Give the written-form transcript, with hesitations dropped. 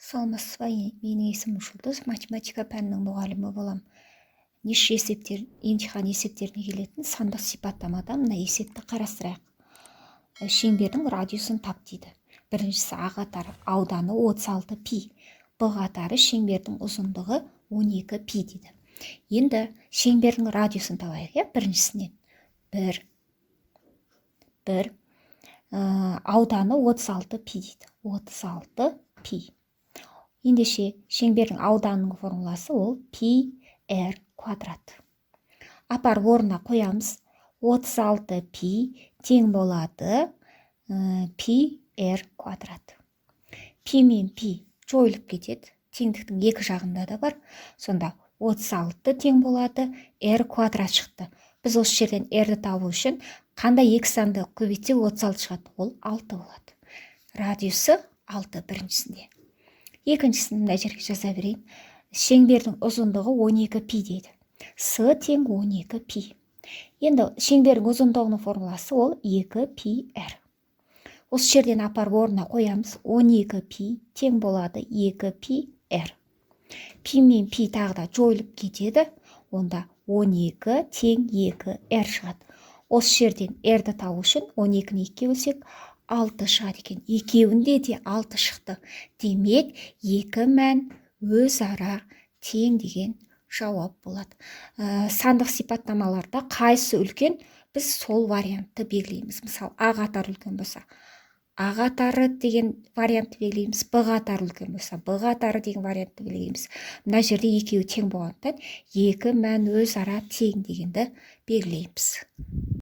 Саламатсыз ба? Менің есімім Жұлдыз, математика пәнінің мұғалімі болам. Неше есептер, емтихан есептеріне келетін сандық сипаттамада мына есепті қарастырайық. Шеңбердің радиусын тап дейді. Біріншісі А қатары ауданы 36 пи. Б қатары шеңбердің ұзындығы 12 пи дейді. Енді шеңбердің радиусын табайық, біріншісінен. Бір. Ауданы 36 пи дейді. 36 пи. Ендеше шеңбердің ауданының формуласы ол пи р квадрат. Апарып орнына қоямыз. 36 пи тең болады пи р квадрат. Пи мен пи жойылып кетеді. Теңдіктің екі жағында да бар. Сонда 36 тең болады р квадрат шықты. Біз осы жерден рді табу үшін қандай екі санды көбейтсек 36 шығады? Ол 6 болады. Радиусы 6 біріншісінде. Екіншісін мына жерге жаза берейін. Шеңбердің ұзындығы 12 пи дейді. С тең 12 пи. Енді шеңбердің ұзындығының формуласы ол 2 пи р. Осы жерден апарып орнына қоямыз. 12 пи тең болады 2 пи р. Пи мен пи тағы да жойылып кетеді. Онда 12 тең 2 р шығады. Осы жерден рді табу үшін 12-ні 2-ге бөлсек 6 шығады екен. Екеуінде де 6 шықты. Демек, екі мән өзара тең деген жауап болады. Сандық сипаттамаларда қайсы үлкен, біз сол вариантты белгілейміз. Мысалы, А қатары үлкен болса, А қатары деген вариантты белгілейміз. Б қатары үлкен болса, Б қатары деген вариантты белгілейміз. Мына жерде екеуі тең болғандықтан, екі мән өзара тең дегенді белгілейміз.